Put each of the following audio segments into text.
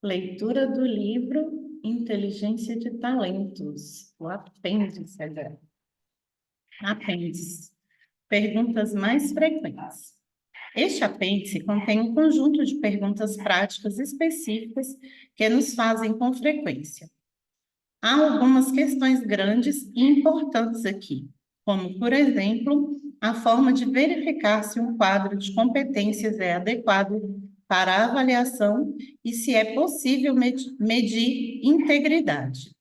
Leitura do livro Inteligência de Talentos, o apêndice agora. Apêndice. Perguntas mais frequentes. Este apêndice contém um conjunto de perguntas práticas específicas que nos fazem com frequência. Há algumas questões grandes e importantes aqui, como, por exemplo, a forma de verificar se um quadro de competências é adequado para a avaliação e se é possível medir integridade.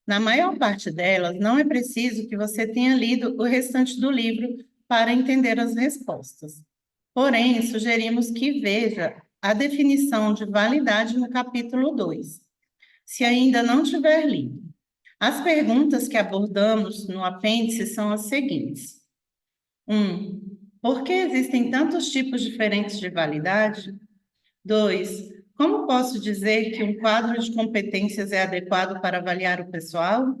Na maior parte delas, não é preciso que você tenha lido o restante do livro para entender as respostas. Porém, sugerimos que veja a definição de validade no capítulo 2, se ainda não tiver lido. As perguntas que abordamos no apêndice são as seguintes. 1. Por que existem tantos tipos diferentes de validade? 2. Como posso dizer que um quadro de competências é adequado para avaliar o pessoal?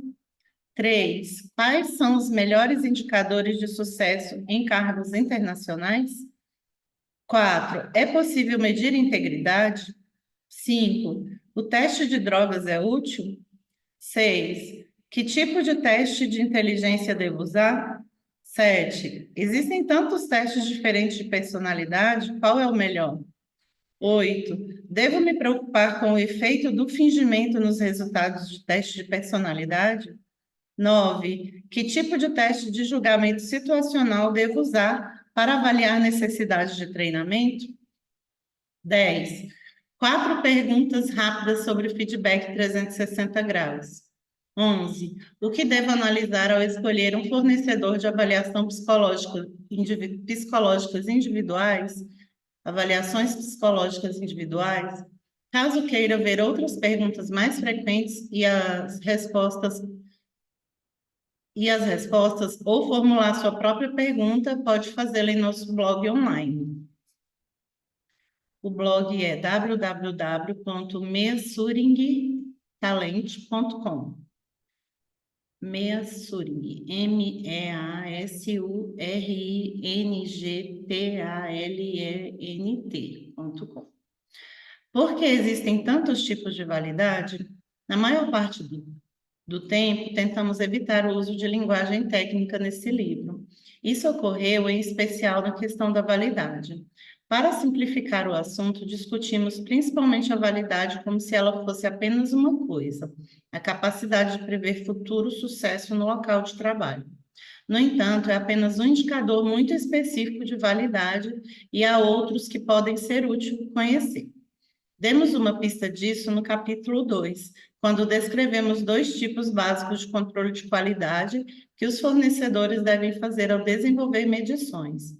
3. Quais são os melhores indicadores de sucesso em cargos internacionais? 4. É possível medir integridade? 5. O teste de drogas é útil? 6. Que tipo de teste de inteligência devo usar? 7. Existem tantos testes diferentes de personalidade, qual é o melhor? 8. Devo me preocupar com o efeito do fingimento nos resultados de teste de personalidade? 9. Que tipo de teste de julgamento situacional devo usar para avaliar necessidade de treinamento? 10. 4 perguntas rápidas sobre feedback 360 graus. 11. O que devo analisar ao escolher um fornecedor de avaliação psicológicas individuais? Avaliações psicológicas individuais? Caso queira ver outras perguntas mais frequentes ou formular sua própria pergunta, pode fazê-la em nosso blog online. O blog é www.measuringtalent.com. Measuring, MEASURINGTALENT.com. Por que existem tantos tipos de validade? Na maior parte do tempo, tentamos evitar o uso de linguagem técnica nesse livro. Isso ocorreu em especial na questão da validade. Para simplificar o assunto, discutimos principalmente a validade como se ela fosse apenas uma coisa, a capacidade de prever futuro sucesso no local de trabalho. No entanto, é apenas um indicador muito específico de validade e há outros que podem ser úteis conhecer. Demos uma pista disso no capítulo 2, quando descrevemos 2 tipos básicos de controle de qualidade que os fornecedores devem fazer ao desenvolver medições.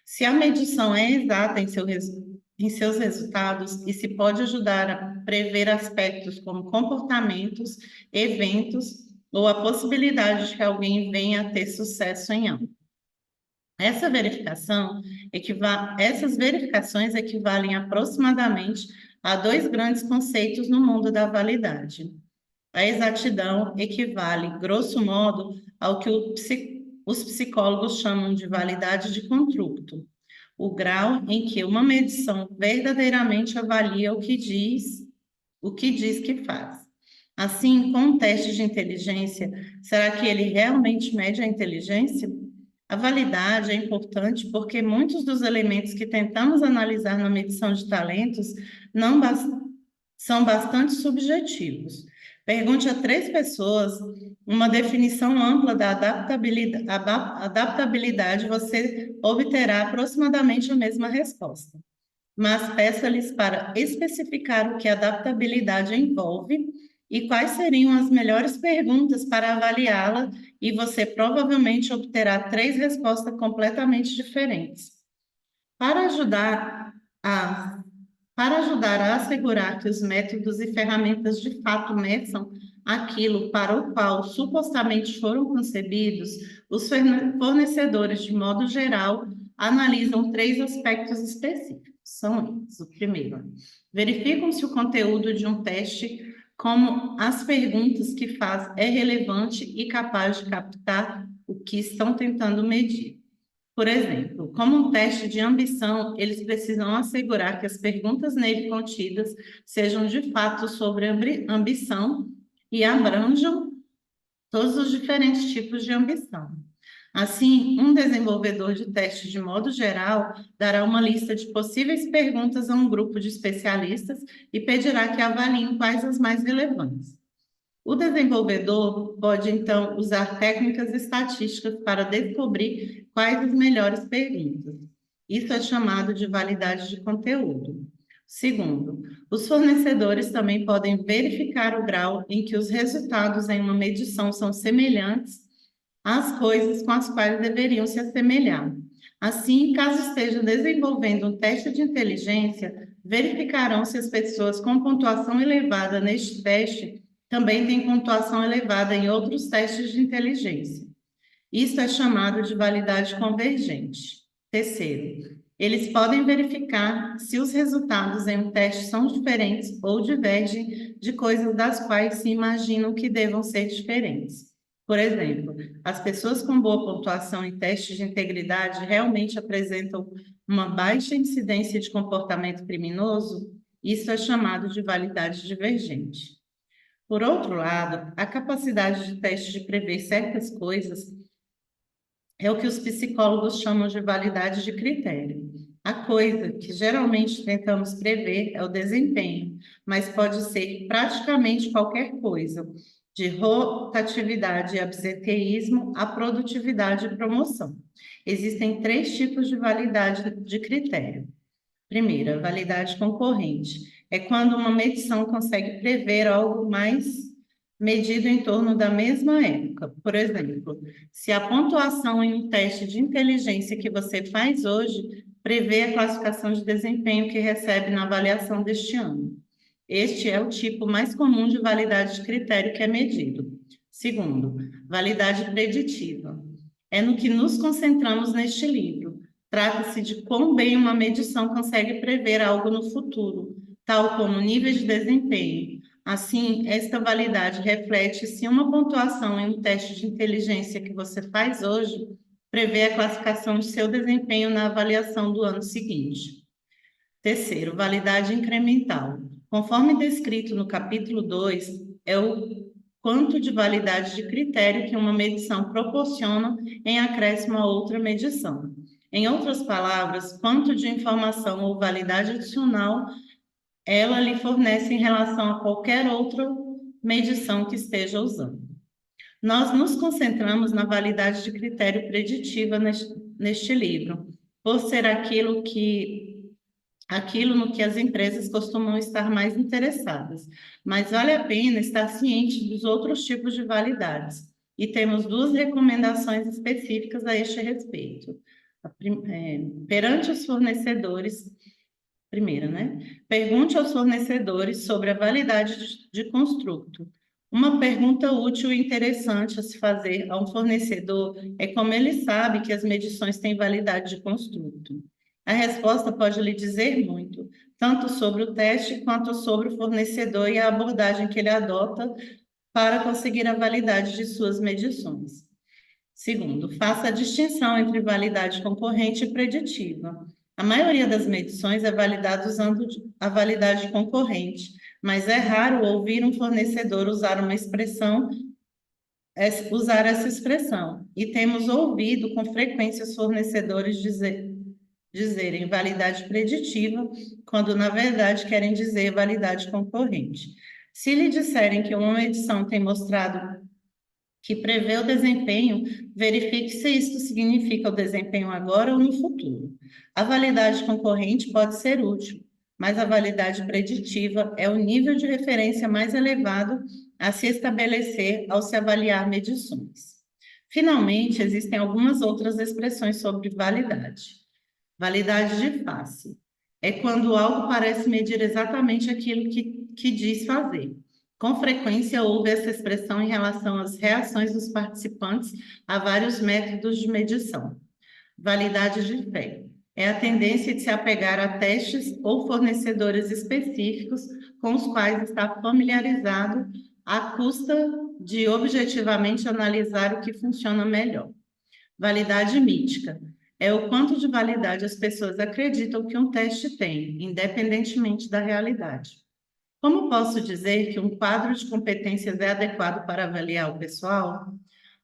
Se a medição é exata em seus resultados e se pode ajudar a prever aspectos como comportamentos, eventos ou a possibilidade de que alguém venha a ter sucesso em algo. Essas verificações equivalem aproximadamente a 2 grandes conceitos no mundo da validade. A exatidão equivale, grosso modo, ao que os psicólogos chamam de validade de construto, o grau em que uma medição verdadeiramente avalia o que diz que faz. Assim, com um teste de inteligência, será que ele realmente mede a inteligência? A validade é importante porque muitos dos elementos que tentamos analisar na medição de talentos são bastante subjetivos. Pergunte a 3 pessoas uma definição ampla da adaptabilidade, você obterá aproximadamente a mesma resposta. Mas peça-lhes para especificar o que a adaptabilidade envolve e quais seriam as melhores perguntas para avaliá-la, e você provavelmente obterá 3 respostas completamente diferentes. Para ajudar a assegurar que os métodos e ferramentas de fato meçam aquilo para o qual supostamente foram concebidos, os fornecedores, de modo geral, analisam 3 aspectos específicos. São eles. O primeiro, verificam se o conteúdo de um teste, como as perguntas que faz, é relevante e capaz de captar o que estão tentando medir. Por exemplo, como um teste de ambição, eles precisam assegurar que as perguntas nele contidas sejam de fato sobre ambição e abranjam todos os diferentes tipos de ambição. Assim, um desenvolvedor de teste, de modo geral, dará uma lista de possíveis perguntas a um grupo de especialistas e pedirá que avaliem quais as mais relevantes. O desenvolvedor pode, então, usar técnicas estatísticas para descobrir quais as melhores perguntas. Isso é chamado de validade de conteúdo. Segundo, os fornecedores também podem verificar o grau em que os resultados em uma medição são semelhantes às coisas com as quais deveriam se assemelhar. Assim, caso estejam desenvolvendo um teste de inteligência, verificarão se as pessoas com pontuação elevada neste teste também têm pontuação elevada em outros testes de inteligência. Isso é chamado de validade convergente. Terceiro, eles podem verificar se os resultados em um teste são diferentes ou divergem de coisas das quais se imaginam que devam ser diferentes. Por exemplo, as pessoas com boa pontuação em testes de integridade realmente apresentam uma baixa incidência de comportamento criminoso? Isso é chamado de validade divergente. Por outro lado, a capacidade de teste de prever certas coisas é o que os psicólogos chamam de validade de critério. A coisa que geralmente tentamos prever é o desempenho, mas pode ser praticamente qualquer coisa, de rotatividade e absenteísmo a produtividade e promoção. Existem 3 tipos de validade de critério. Primeira, validade concorrente. É quando uma medição consegue prever algo mais medido em torno da mesma época. Por exemplo, se a pontuação em um teste de inteligência que você faz hoje prevê a classificação de desempenho que recebe na avaliação deste ano. Este é o tipo mais comum de validade de critério que é medido. Segundo, validade preditiva. É no que nos concentramos neste livro. Trata-se de quão bem uma medição consegue prever algo no futuro, tal como níveis de desempenho. Assim, esta validade reflete se uma pontuação em um teste de inteligência que você faz hoje prevê a classificação de seu desempenho na avaliação do ano seguinte. Terceiro, validade incremental. Conforme descrito no capítulo 2, é o quanto de validade de critério que uma medição proporciona em acréscimo a outra medição. Em outras palavras, quanto de informação ou validade adicional ela lhe fornece em relação a qualquer outra medição que esteja usando. Nós nos concentramos na validade de critério preditiva neste livro, por ser aquilo no que as empresas costumam estar mais interessadas, mas vale a pena estar ciente dos outros tipos de validades. E temos 2 recomendações específicas a este respeito. Perante os fornecedores, primeira, né? Pergunte aos fornecedores sobre a validade de construto. Uma pergunta útil e interessante a se fazer a um fornecedor é como ele sabe que as medições têm validade de construto. A resposta pode lhe dizer muito, tanto sobre o teste quanto sobre o fornecedor e a abordagem que ele adota para conseguir a validade de suas medições. Segundo, faça a distinção entre validade concorrente e preditiva. A maioria das medições é validada usando a validade concorrente, mas é raro ouvir um fornecedor usar essa expressão. E temos ouvido com frequência os fornecedores dizerem validade preditiva, quando na verdade querem dizer validade concorrente. Se lhe disserem que uma medição tem mostrado que prevê o desempenho, verifique se isto significa o desempenho agora ou no futuro. A validade concorrente pode ser útil, mas a validade preditiva é o nível de referência mais elevado a se estabelecer ao se avaliar medições. Finalmente, existem algumas outras expressões sobre validade. Validade de face é quando algo parece medir exatamente aquilo que diz fazer. Com frequência, houve essa expressão em relação às reações dos participantes a vários métodos de medição. Validade de fé é a tendência de se apegar a testes ou fornecedores específicos com os quais está familiarizado à custa de objetivamente analisar o que funciona melhor. Validade mítica é o quanto de validade as pessoas acreditam que um teste tem, independentemente da realidade. Como posso dizer que um quadro de competências é adequado para avaliar o pessoal?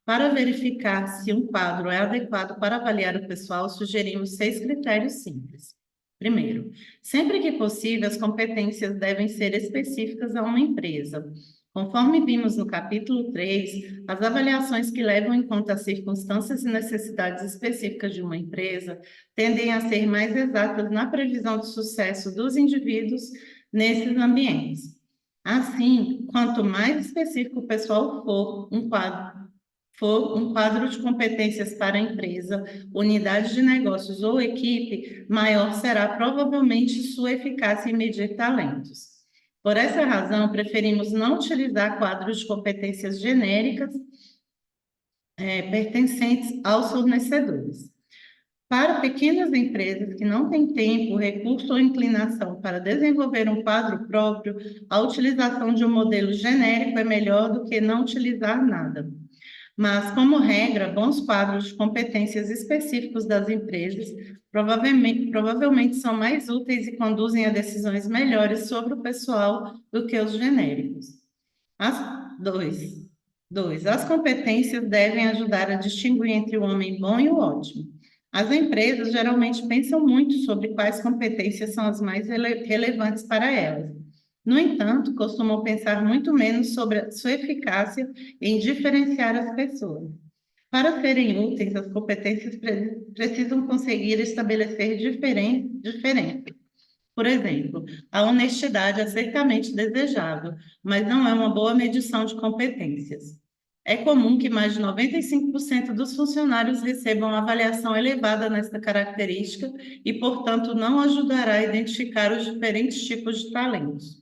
Para verificar se um quadro é adequado para avaliar o pessoal, sugerimos 6 critérios simples. Primeiro, sempre que possível, as competências devem ser específicas a uma empresa. Conforme vimos no capítulo 3, as avaliações que levam em conta as circunstâncias e necessidades específicas de uma empresa tendem a ser mais exatas na previsão de sucesso dos indivíduos nesses ambientes. Assim, quanto mais específico o pessoal for um quadro de competências para a empresa, unidade de negócios ou equipe, maior será provavelmente sua eficácia em medir talentos. Por essa razão, preferimos não utilizar quadros de competências genéricas pertencentes aos fornecedores. Para pequenas empresas que não têm tempo, recurso ou inclinação para desenvolver um quadro próprio, a utilização de um modelo genérico é melhor do que não utilizar nada. Mas, como regra, bons quadros de competências específicos das empresas provavelmente são mais úteis e conduzem a decisões melhores sobre o pessoal do que os genéricos. As competências devem ajudar a distinguir entre o homem bom e o ótimo. As empresas geralmente pensam muito sobre quais competências são as mais relevantes para elas. No entanto, costumam pensar muito menos sobre a sua eficácia em diferenciar as pessoas. Para serem úteis, as competências precisam conseguir estabelecer diferença. Por exemplo, a honestidade é certamente desejável, mas não é uma boa medição de competências. É comum que mais de 95% dos funcionários recebam avaliação elevada nesta característica e, portanto, não ajudará a identificar os diferentes tipos de talentos.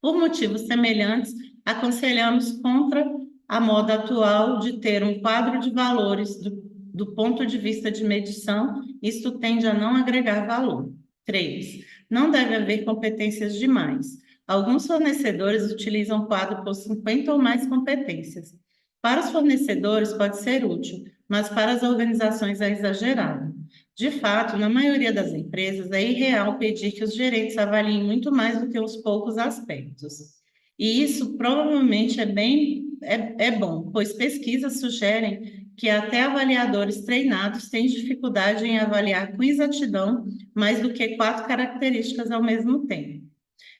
Por motivos semelhantes, aconselhamos contra a moda atual de ter um quadro de valores do ponto de vista de medição, isto tende a não agregar valor. 3. Não deve haver competências demais. Alguns fornecedores utilizam quadro por 50 ou mais competências. Para os fornecedores pode ser útil, mas para as organizações é exagerado. De fato, na maioria das empresas, é irreal pedir que os gerentes avaliem muito mais do que os poucos aspectos. E isso provavelmente é bom, pois pesquisas sugerem que até avaliadores treinados têm dificuldade em avaliar com exatidão mais do que 4 características ao mesmo tempo.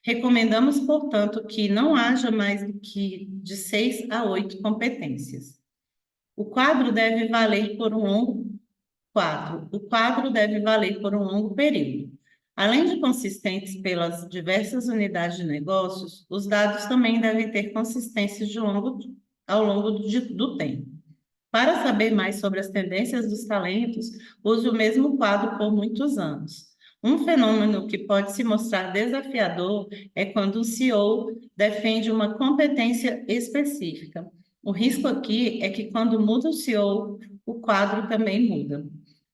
Recomendamos, portanto, que não haja mais do que de 6 a 8 competências. O quadro deve valer por um longo 4. O quadro deve valer por um longo período. Além de consistentes pelas diversas unidades de negócios, os dados também devem ter consistência ao longo do tempo. Para saber mais sobre as tendências dos talentos, use o mesmo quadro por muitos anos. Um fenômeno que pode se mostrar desafiador é quando o CEO defende uma competência específica. O risco aqui é que quando muda o CEO, o quadro também muda.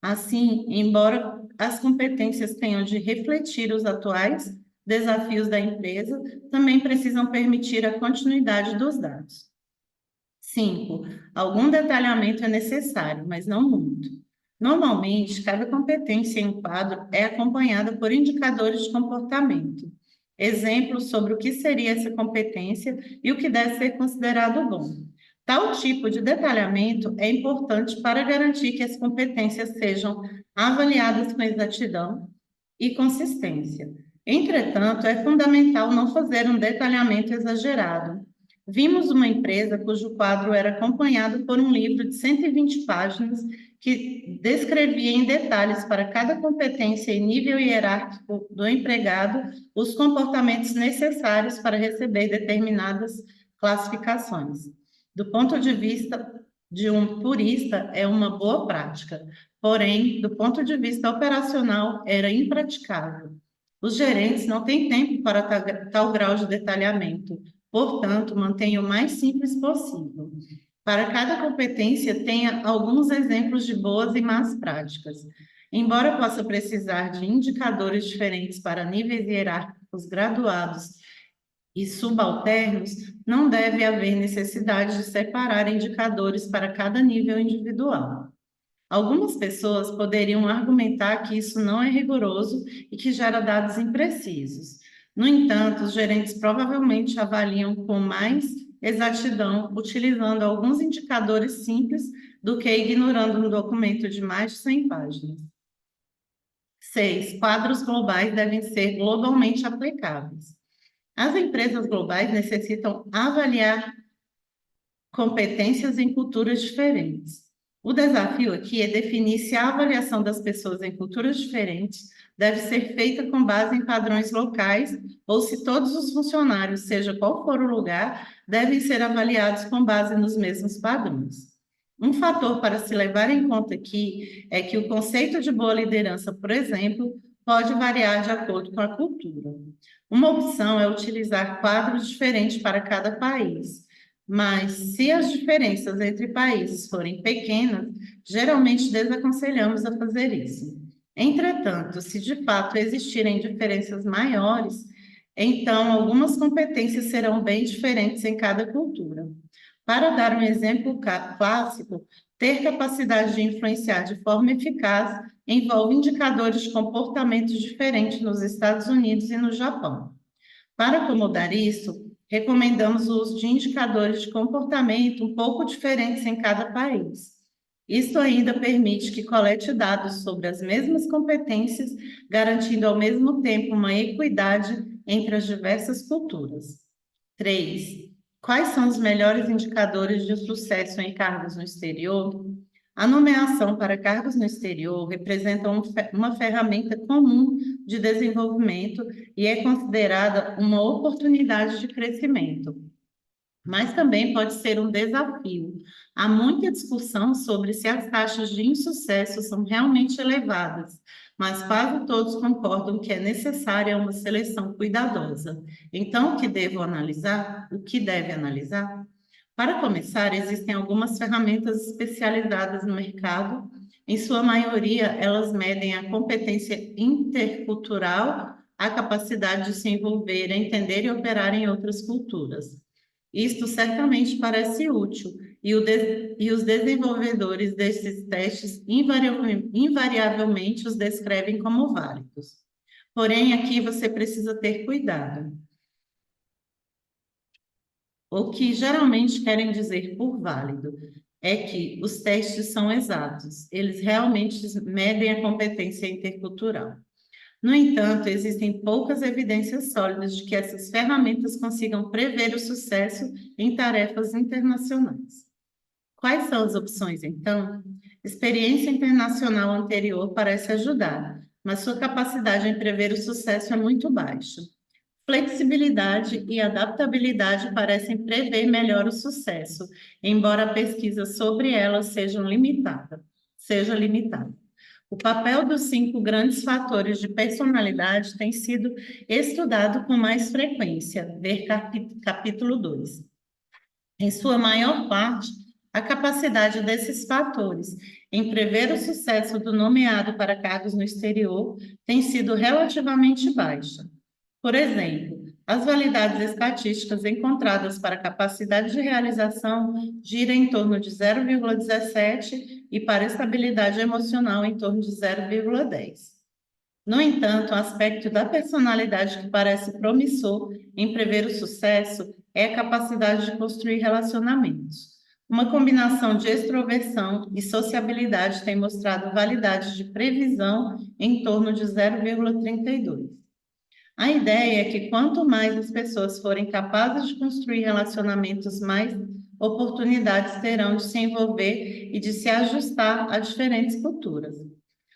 Assim, embora as competências tenham de refletir os atuais desafios da empresa, também precisam permitir a continuidade dos dados. 5. Algum detalhamento é necessário, mas não muito. Normalmente, cada competência em um quadro é acompanhada por indicadores de comportamento, exemplos sobre o que seria essa competência e o que deve ser considerado bom. Tal tipo de detalhamento é importante para garantir que as competências sejam avaliadas com exatidão e consistência. Entretanto, é fundamental não fazer um detalhamento exagerado. Vimos uma empresa cujo quadro era acompanhado por um livro de 120 páginas que descrevia em detalhes para cada competência e nível hierárquico do empregado os comportamentos necessários para receber determinadas classificações. Do ponto de vista de um purista, é uma boa prática, porém, do ponto de vista operacional, era impraticável. Os gerentes não têm tempo para tal grau de detalhamento, portanto, mantenha o mais simples possível. Para cada competência, tenha alguns exemplos de boas e más práticas. Embora possa precisar de indicadores diferentes para níveis hierárquicos graduados e subalternos, não deve haver necessidade de separar indicadores para cada nível individual. Algumas pessoas poderiam argumentar que isso não é rigoroso e que gera dados imprecisos. No entanto, os gerentes provavelmente avaliam com mais exatidão, utilizando alguns indicadores simples do que ignorando um documento de mais de 100 páginas. 6. Quadros globais devem ser globalmente aplicáveis. As empresas globais necessitam avaliar competências em culturas diferentes. O desafio aqui é definir se a avaliação das pessoas em culturas diferentes deve ser feita com base em padrões locais ou se todos os funcionários, seja qual for o lugar, devem ser avaliados com base nos mesmos padrões. Um fator para se levar em conta aqui é que o conceito de boa liderança, por exemplo, pode variar de acordo com a cultura. Uma opção é utilizar quadros diferentes para cada país. Mas, se as diferenças entre países forem pequenas, geralmente desaconselhamos a fazer isso. Entretanto, se de fato existirem diferenças maiores, então algumas competências serão bem diferentes em cada cultura. Para dar um exemplo clássico, ter capacidade de influenciar de forma eficaz envolve indicadores de comportamentos diferentes nos Estados Unidos e no Japão. Para acomodar isso, recomendamos o uso de indicadores de comportamento um pouco diferentes em cada país. Isso ainda permite que colete dados sobre as mesmas competências, garantindo ao mesmo tempo uma equidade entre as diversas culturas. 3. Quais são os melhores indicadores de sucesso em cargos no exterior? A nomeação para cargos no exterior representa uma ferramenta comum de desenvolvimento e é considerada uma oportunidade de crescimento, mas também pode ser um desafio. Há muita discussão sobre se as taxas de insucesso são realmente elevadas, mas quase todos concordam que é necessária uma seleção cuidadosa. Então, o que devo analisar? O que deve analisar? Para começar, existem algumas ferramentas especializadas no mercado. Em sua maioria, elas medem a competência intercultural, a capacidade de se envolver, entender e operar em outras culturas. Isto certamente parece útil, e os desenvolvedores desses testes invariavelmente os descrevem como válidos. Porém, aqui você precisa ter cuidado. O que geralmente querem dizer por válido é que os testes são exatos, eles realmente medem a competência intercultural. No entanto, existem poucas evidências sólidas de que essas ferramentas consigam prever o sucesso em tarefas internacionais. Quais são as opções, então? Experiência internacional anterior parece ajudar, mas sua capacidade em prever o sucesso é muito baixa. Flexibilidade e adaptabilidade parecem prever melhor o sucesso, embora a pesquisa sobre elas seja limitada. O papel dos 5 grandes fatores de personalidade tem sido estudado com mais frequência, ver capítulo 2. Em sua maior parte, a capacidade desses fatores em prever o sucesso do nomeado para cargos no exterior tem sido relativamente baixa. Por exemplo, as validades estatísticas encontradas para capacidade de realização giram em torno de 0,17 e para estabilidade emocional em torno de 0,10. No entanto, o aspecto da personalidade que parece promissor em prever o sucesso é a capacidade de construir relacionamentos. Uma combinação de extroversão e sociabilidade tem mostrado validade de previsão em torno de 0,32. A ideia é que quanto mais as pessoas forem capazes de construir relacionamentos, mais oportunidades terão de se envolver e de se ajustar a diferentes culturas.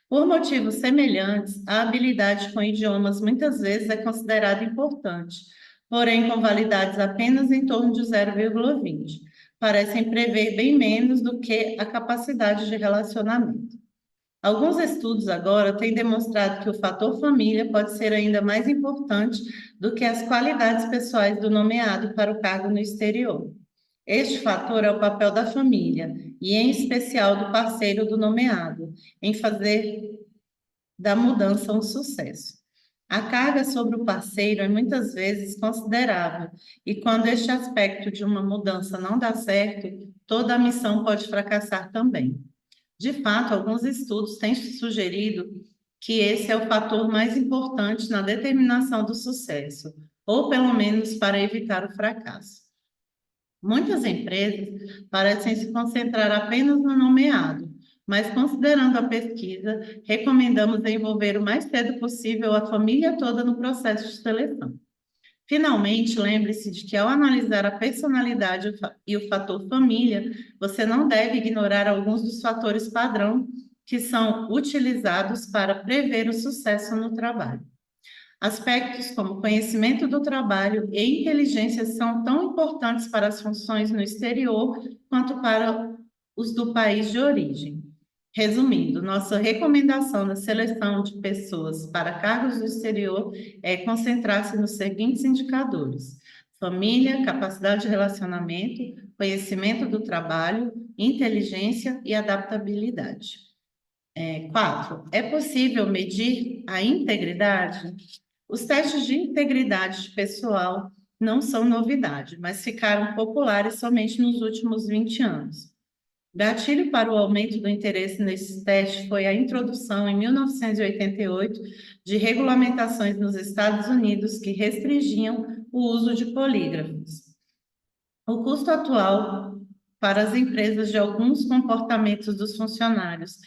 Por motivos semelhantes, a habilidade com idiomas muitas vezes é considerada importante, porém com validades apenas em torno de 0,20. Parecem prever bem menos do que a capacidade de relacionamento. Alguns estudos agora têm demonstrado que o fator família pode ser ainda mais importante do que as qualidades pessoais do nomeado para o cargo no exterior. Este fator é o papel da família, e em especial do parceiro do nomeado, em fazer da mudança um sucesso. A carga sobre o parceiro é muitas vezes considerável, e quando este aspecto de uma mudança não dá certo, toda a missão pode fracassar também. De fato, alguns estudos têm sugerido que esse é o fator mais importante na determinação do sucesso, ou pelo menos para evitar o fracasso. Muitas empresas parecem se concentrar apenas no nomeado, mas considerando a pesquisa, recomendamos envolver o mais cedo possível a família toda no processo de seleção. Finalmente, lembre-se de que ao analisar a personalidade e o fator família, você não deve ignorar alguns dos fatores padrão que são utilizados para prever o sucesso no trabalho. Aspectos como conhecimento do trabalho e inteligência são tão importantes para as funções no exterior quanto para os do país de origem. Resumindo, nossa recomendação na seleção de pessoas para cargos do exterior é concentrar-se nos seguintes indicadores: família, capacidade de relacionamento, conhecimento do trabalho, inteligência e adaptabilidade. 4. É possível medir a integridade? Os testes de integridade pessoal não são novidade, mas ficaram populares somente nos últimos 20 anos. Gatilho para o aumento do interesse nesse teste foi a introdução, em 1988, de regulamentações nos Estados Unidos que restringiam o uso de polígrafos. O custo atual para as empresas de alguns comportamentos dos funcionários,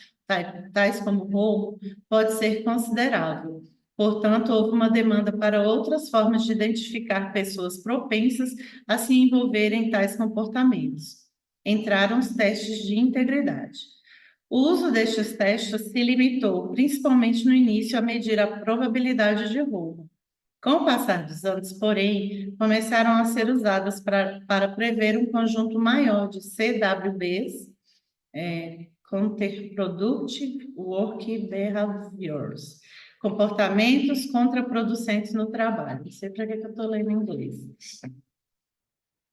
tais como roubo, pode ser considerável. Portanto, houve uma demanda para outras formas de identificar pessoas propensas a se envolverem em tais comportamentos. Entraram os testes de integridade. O uso destes testes se limitou, principalmente no início, a medir a probabilidade de roubo. Com o passar dos anos, porém, começaram a ser usadas para prever um conjunto maior de CWBs, Counterproductive Work Behaviors, comportamentos contraproducentes no trabalho. Não sei para que eu estou lendo em inglês.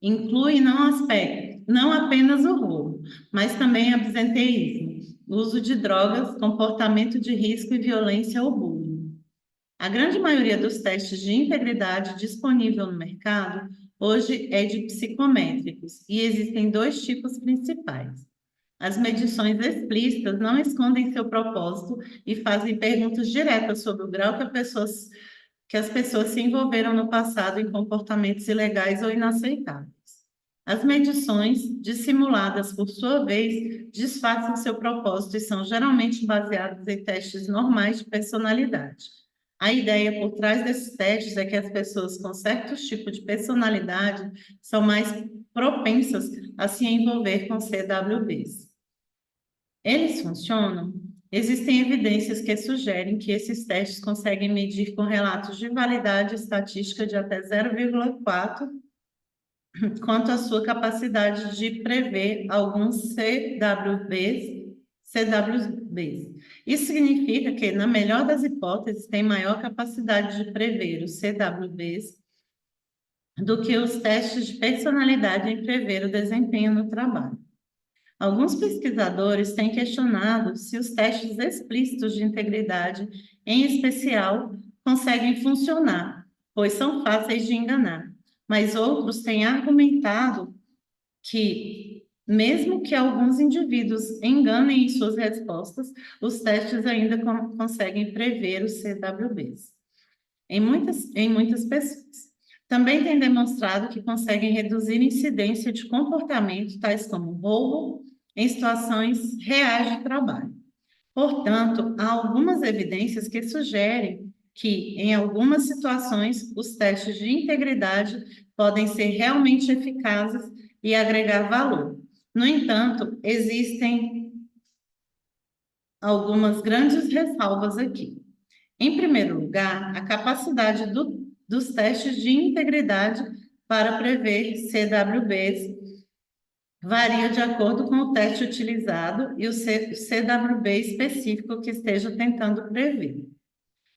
Inclui não apenas o roubo, mas também absenteísmo, uso de drogas, comportamento de risco e violência ou bullying. A grande maioria dos testes de integridade disponível no mercado hoje é de psicométricos e existem dois tipos principais. As medições explícitas não escondem seu propósito e fazem perguntas diretas sobre o grau que as pessoas se envolveram no passado em comportamentos ilegais ou inaceitáveis. As medições, dissimuladas por sua vez, disfarçam seu propósito e são geralmente baseadas em testes normais de personalidade. A ideia por trás desses testes é que as pessoas com certos tipos de personalidade são mais propensas a se envolver com CWBs. Eles funcionam? Existem evidências que sugerem que esses testes conseguem medir com relatos de validade estatística de até 0,4 quanto à sua capacidade de prever alguns CWBs. Isso significa que, na melhor das hipóteses, tem maior capacidade de prever os CWBs do que os testes de personalidade em prever o desempenho no trabalho. Alguns pesquisadores têm questionado se os testes explícitos de integridade, em especial, conseguem funcionar, pois são fáceis de enganar. Mas outros têm argumentado que, mesmo que alguns indivíduos enganem em suas respostas, os testes ainda conseguem prever os CWBs. Em muitas pessoas. Também tem demonstrado que conseguem reduzir incidência de comportamento, tais como roubo, em situações reais de trabalho. Portanto, há algumas evidências que sugerem que, em algumas situações, os testes de integridade podem ser realmente eficazes e agregar valor. No entanto, existem algumas grandes ressalvas aqui. Em primeiro lugar, a capacidade dos testes de integridade para prever CWBs varia de acordo com o teste utilizado e o CWB específico que esteja tentando prever.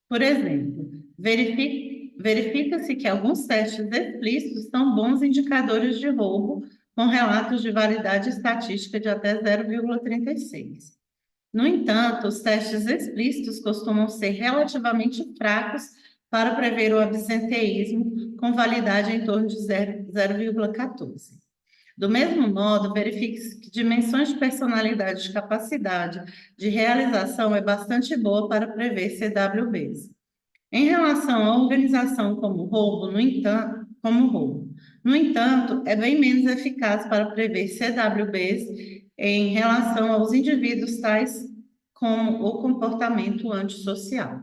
Por exemplo, verifica-se que alguns testes explícitos são bons indicadores de roubo, com relatos de validade estatística de até 0,36. No entanto, os testes explícitos costumam ser relativamente fracos para prever o absenteísmo, com validade em torno de 0,14. Do mesmo modo, verifique que dimensões de personalidade e capacidade de realização é bastante boa para prever CWBs. Em relação à organização no entanto, é bem menos eficaz para prever CWBs em relação aos indivíduos tais como o comportamento antissocial.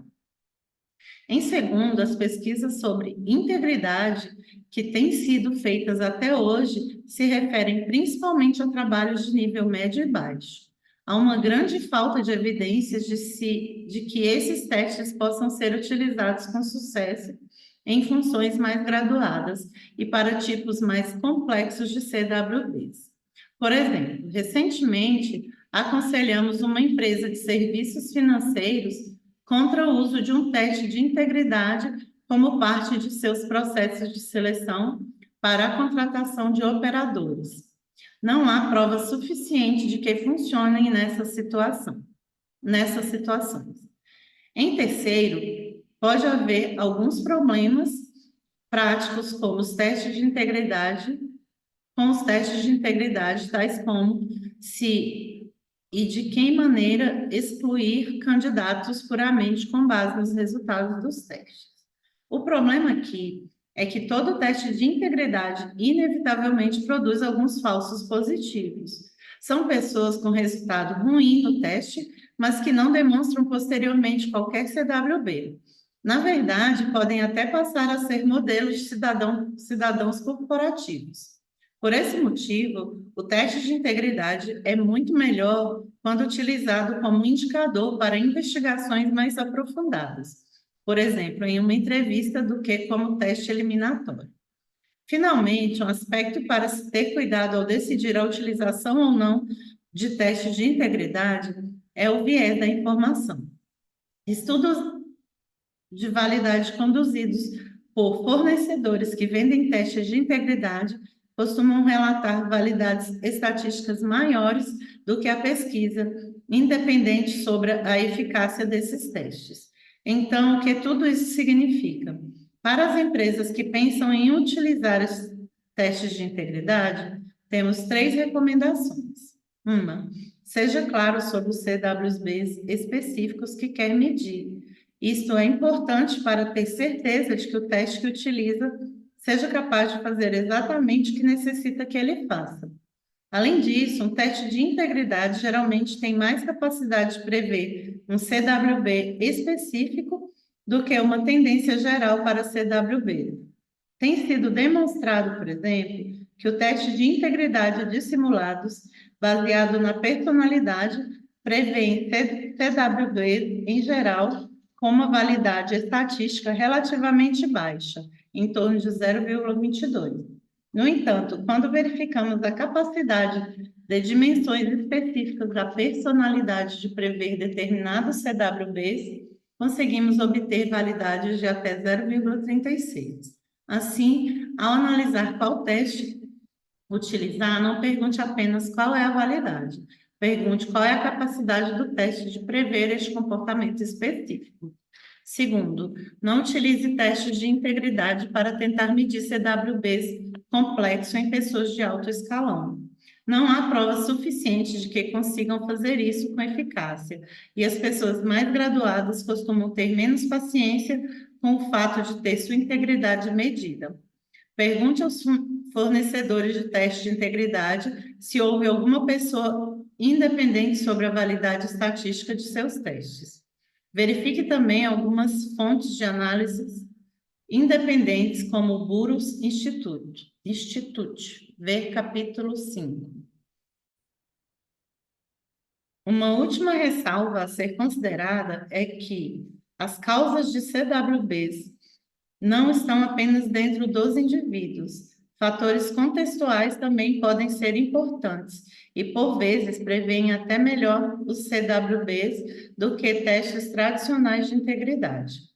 Em segundo, as pesquisas sobre integridade que têm sido feitas até hoje se referem principalmente a trabalhos de nível médio e baixo. Há uma grande falta de evidências de que esses testes possam ser utilizados com sucesso em funções mais graduadas e para tipos mais complexos de CWBs. Por exemplo, recentemente, aconselhamos uma empresa de serviços financeiros contra o uso de um teste de integridade como parte de seus processos de seleção para a contratação de operadores. Não há prova suficiente de que funcionem nessas situações. Em terceiro, pode haver alguns problemas práticos com os testes de integridade, tais como se e de que maneira excluir candidatos puramente com base nos resultados dos testes. O problema aqui é que todo teste de integridade inevitavelmente produz alguns falsos positivos. São pessoas com resultado ruim no teste, mas que não demonstram posteriormente qualquer CWB. Na verdade, podem até passar a ser modelos de cidadãos corporativos. Por esse motivo, o teste de integridade é muito melhor quando utilizado como indicador para investigações mais aprofundadas, por exemplo, em uma entrevista, do que como teste eliminatório. Finalmente, um aspecto para se ter cuidado ao decidir a utilização ou não de testes de integridade é o viés da informação. Estudos de validade conduzidos por fornecedores que vendem testes de integridade costumam relatar validades estatísticas maiores do que a pesquisa independente sobre a eficácia desses testes. Então, o que tudo isso significa? Para as empresas que pensam em utilizar os testes de integridade, temos 3 recomendações. Uma, seja claro sobre os CWBs específicos que quer medir. Isto é importante para ter certeza de que o teste que utiliza seja capaz de fazer exatamente o que necessita que ele faça. Além disso, um teste de integridade geralmente tem mais capacidade de prever um CWB específico do que uma tendência geral para CWB. Tem sido demonstrado, por exemplo, que o teste de integridade de simulados, baseado na personalidade, prevê CWB em geral com uma validade estatística relativamente baixa, em torno de 0,22. No entanto, quando verificamos a capacidade de dimensões específicas da personalidade de prever determinados CWBs, conseguimos obter validades de até 0,36. Assim, ao analisar qual teste utilizar, não pergunte apenas qual é a validade, pergunte qual é a capacidade do teste de prever este comportamento específico. Segundo, não utilize testes de integridade para tentar medir CWBs complexos em pessoas de alto escalão. Não há prova suficiente de que consigam fazer isso com eficácia, e as pessoas mais graduadas costumam ter menos paciência com o fato de ter sua integridade medida. Pergunte aos fornecedores de teste de integridade se houve alguma pessoa independente sobre a validade estatística de seus testes. Verifique também algumas fontes de análise independentes, como o Burroughs Institute. Ver capítulo 5. Uma última ressalva a ser considerada é que as causas de CWBs não estão apenas dentro dos indivíduos. Fatores contextuais também podem ser importantes e, por vezes, prevêem até melhor os CWBs do que testes tradicionais de integridade.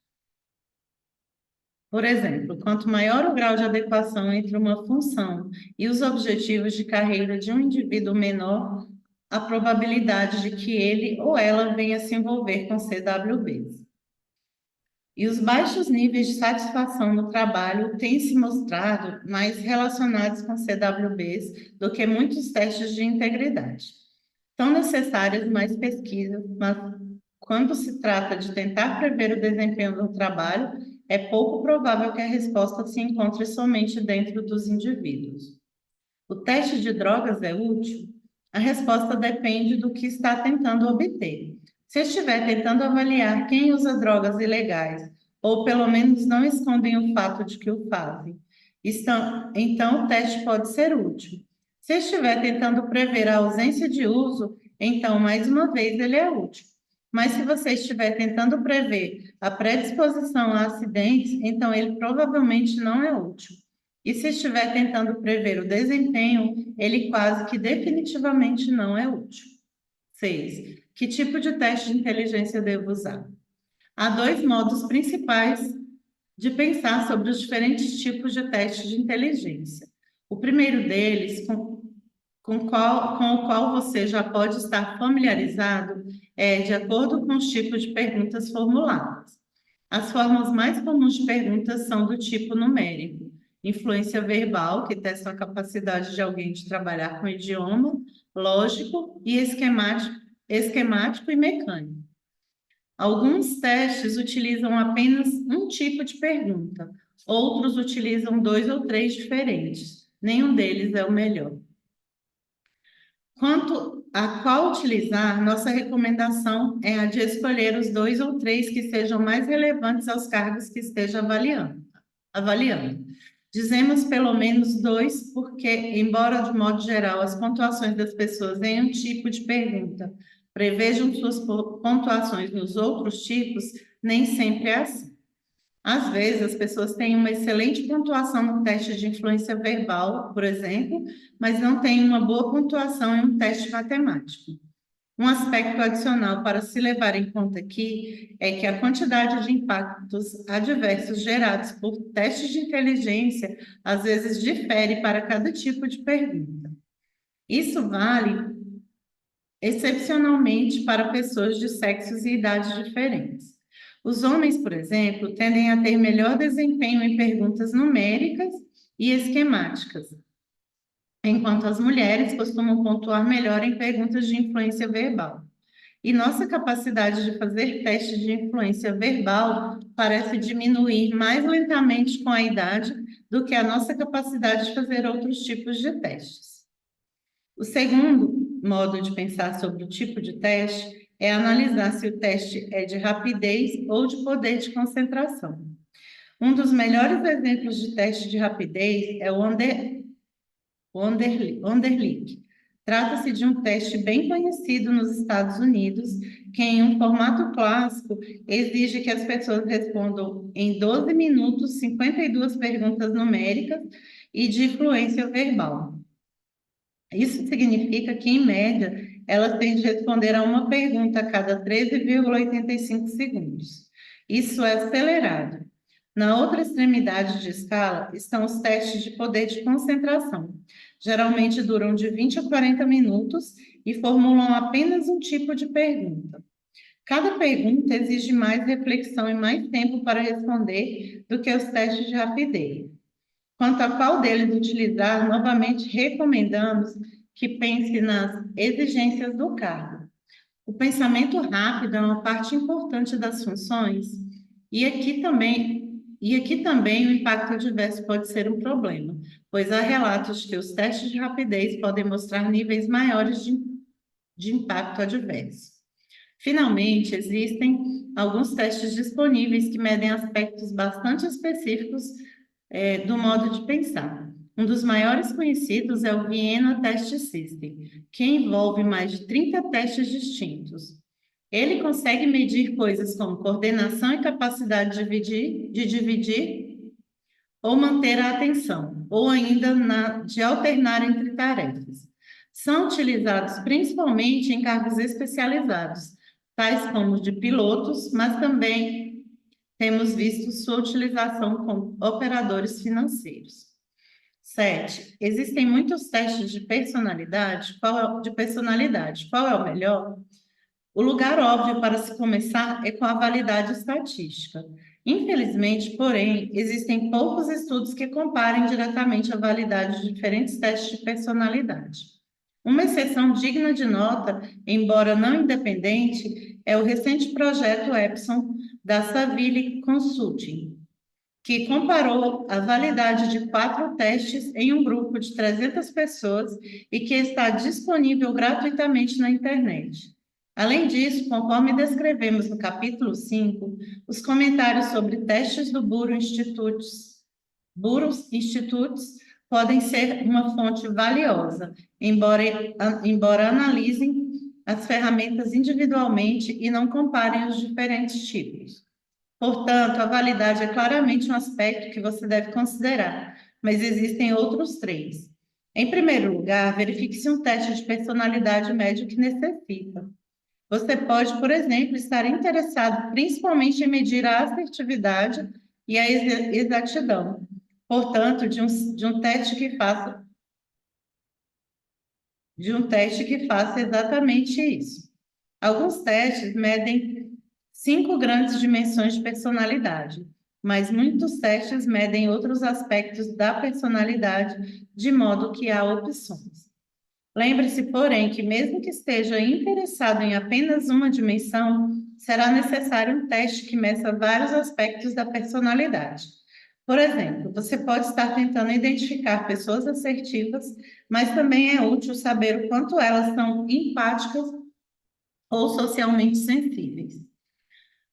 Por exemplo, quanto maior o grau de adequação entre uma função e os objetivos de carreira de um indivíduo, menor a probabilidade de que ele ou ela venha se envolver com CWBs. E os baixos níveis de satisfação no trabalho têm se mostrado mais relacionados com CWBs do que muitos testes de integridade. São necessárias mais pesquisas, mas quando se trata de tentar prever o desempenho do trabalho, é pouco provável que a resposta se encontre somente dentro dos indivíduos. O teste de drogas é útil? A resposta depende do que está tentando obter. Se estiver tentando avaliar quem usa drogas ilegais, ou pelo menos não escondem o fato de que o fazem, então o teste pode ser útil. Se estiver tentando prever a ausência de uso, então, mais uma vez, ele é útil. Mas se você estiver tentando prever a predisposição a acidentes, então ele provavelmente não é útil. E se estiver tentando prever o desempenho, ele quase que definitivamente não é útil. 6. Que tipo de teste de inteligência eu devo usar? Há dois modos principais de pensar sobre os diferentes tipos de testes de inteligência. O primeiro deles, com o qual você já pode estar familiarizado, é de acordo com os tipos de perguntas formuladas. As formas mais comuns de perguntas são do tipo numérico, influência verbal, que testa a capacidade de alguém de trabalhar com idioma, lógico e esquemático e mecânico. Alguns testes utilizam apenas um tipo de pergunta, outros utilizam dois ou três diferentes. Nenhum deles é o melhor. Quanto a qual utilizar, nossa recomendação é a de escolher os dois ou três que sejam mais relevantes aos cargos que esteja avaliando. Dizemos pelo menos dois, porque, embora de modo geral as pontuações das pessoas em um tipo de pergunta prevejam suas pontuações nos outros tipos, nem sempre é assim. Às vezes, as pessoas têm uma excelente pontuação no teste de influência verbal, por exemplo, mas não têm uma boa pontuação em um teste matemático. Um aspecto adicional para se levar em conta aqui é que a quantidade de impactos adversos gerados por testes de inteligência às vezes difere para cada tipo de pergunta. Isso vale excepcionalmente para pessoas de sexos e idades diferentes. Os homens, por exemplo, tendem a ter melhor desempenho em perguntas numéricas e esquemáticas, enquanto as mulheres costumam pontuar melhor em perguntas de influência verbal. E nossa capacidade de fazer testes de influência verbal parece diminuir mais lentamente com a idade do que a nossa capacidade de fazer outros tipos de testes. O segundo modo de pensar sobre o tipo de teste é analisar se o teste é de rapidez ou de poder de concentração. Um dos melhores exemplos de teste de rapidez é o Wonderlic. Trata-se de um teste bem conhecido nos Estados Unidos, que em um formato clássico exige que as pessoas respondam em 12 minutos 52 perguntas numéricas e de fluência verbal. Isso significa que, em média, elas têm de responder a uma pergunta a cada 13,85 segundos. Isso é acelerado. Na outra extremidade de escala estão os testes de poder de concentração. Geralmente duram de 20 a 40 minutos e formulam apenas um tipo de pergunta. Cada pergunta exige mais reflexão e mais tempo para responder do que os testes de rapidez. Quanto a qual deles utilizar, novamente recomendamos que pense nas exigências do cargo. O pensamento rápido é uma parte importante das funções, e aqui também o impacto adverso pode ser um problema, pois há relatos de que os testes de rapidez podem mostrar níveis maiores de impacto adverso. Finalmente, existem alguns testes disponíveis que medem aspectos bastante específicos do modo de pensar. Um dos maiores conhecidos é o Vienna Test System, que envolve mais de 30 testes distintos. Ele consegue medir coisas como coordenação e capacidade de dividir ou manter a atenção, ou ainda de alternar entre tarefas. São utilizados principalmente em cargos especializados, tais como de pilotos, mas também temos visto sua utilização com operadores financeiros. 7. Existem muitos testes de personalidade. Qual é o melhor? O lugar óbvio para se começar é com a validade estatística. Infelizmente, porém, existem poucos estudos que comparem diretamente a validade de diferentes testes de personalidade. Uma exceção digna de nota, embora não independente, é o recente projeto Epson da Saville Consulting, que comparou a validade de 4 testes em um grupo de 300 pessoas e que está disponível gratuitamente na internet. Além disso, conforme descrevemos no capítulo 5, os comentários sobre testes do Buros Institutes podem ser uma fonte valiosa, embora analisem as ferramentas individualmente e não comparem os diferentes tipos. Portanto, a validade é claramente um aspecto que você deve considerar, mas existem outros 3. Em primeiro lugar, verifique se um teste de personalidade mede o que necessita. Você pode, por exemplo, estar interessado principalmente em medir a assertividade e a exatidão. Portanto, de um teste que faça exatamente isso. Alguns testes medem 5 grandes dimensões de personalidade, mas muitos testes medem outros aspectos da personalidade, de modo que há opções. Lembre-se, porém, que mesmo que esteja interessado em apenas uma dimensão, será necessário um teste que meça vários aspectos da personalidade. Por exemplo, você pode estar tentando identificar pessoas assertivas, mas também é útil saber o quanto elas são empáticas ou socialmente sensíveis.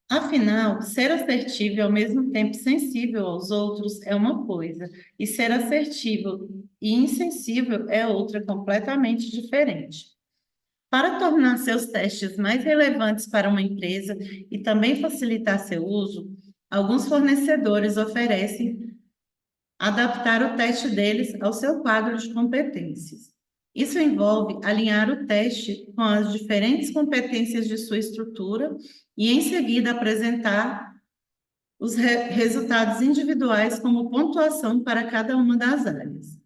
Afinal, ser assertivo e ao mesmo tempo sensível aos outros é uma coisa, e ser assertivo e insensível é outra completamente diferente. Para tornar seus testes mais relevantes para uma empresa e também facilitar seu uso, alguns fornecedores oferecem adaptar o teste deles ao seu quadro de competências. Isso envolve alinhar o teste com as diferentes competências de sua estrutura e, em seguida, apresentar os resultados individuais como pontuação para cada uma das áreas.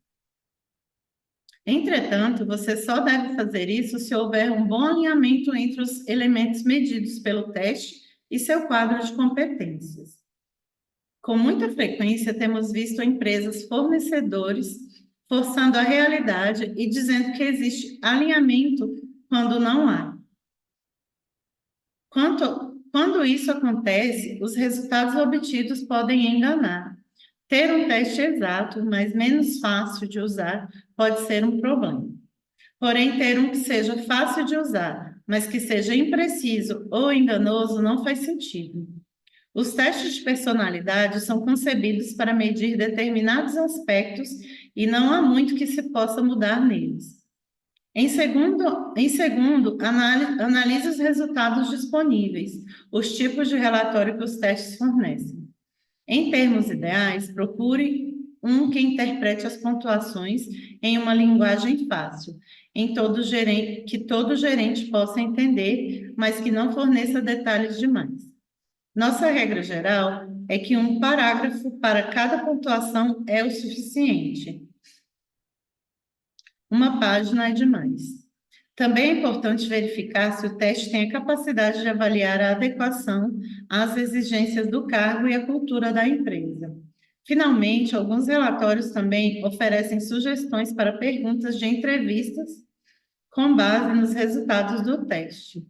Entretanto, você só deve fazer isso se houver um bom alinhamento entre os elementos medidos pelo teste e seu quadro de competências. Com muita frequência, temos visto empresas fornecedores forçando a realidade e dizendo que existe alinhamento quando não há. Quando isso acontece, os resultados obtidos podem enganar. Ter um teste exato, mas menos fácil de usar, pode ser um problema. Porém, ter um que seja fácil de usar, mas que seja impreciso ou enganoso, não faz sentido. Os testes de personalidade são concebidos para medir determinados aspectos e não há muito que se possa mudar neles. Em segundo, analise os resultados disponíveis, os tipos de relatório que os testes fornecem. Em termos ideais, procure um que interprete as pontuações em uma linguagem fácil, que todo gerente possa entender, mas que não forneça detalhes demais. Nossa regra geral é que um parágrafo para cada pontuação é o suficiente. Uma página é demais. Também é importante verificar se o teste tem a capacidade de avaliar a adequação às exigências do cargo e à cultura da empresa. Finalmente, alguns relatórios também oferecem sugestões para perguntas de entrevistas com base nos resultados do teste.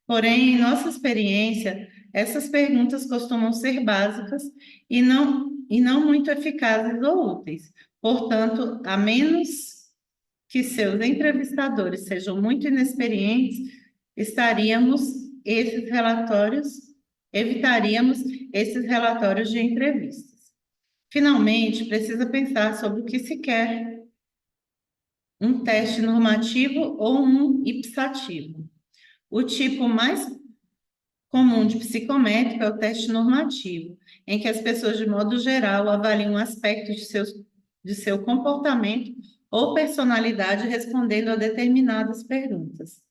Porém, em nossa experiência, essas perguntas costumam ser básicas e não muito eficazes ou úteis. Portanto, a menos que seus entrevistadores sejam muito inexperientes, estaríamos esses relatórios, evitaríamos esses relatórios de entrevistas. Finalmente, precisa pensar sobre o que se quer, um teste normativo ou um ipsativo. O tipo mais comum de psicométrico é o teste normativo, em que as pessoas, de modo geral, avaliam aspectos de seu comportamento ou personalidade respondendo a determinadas perguntas.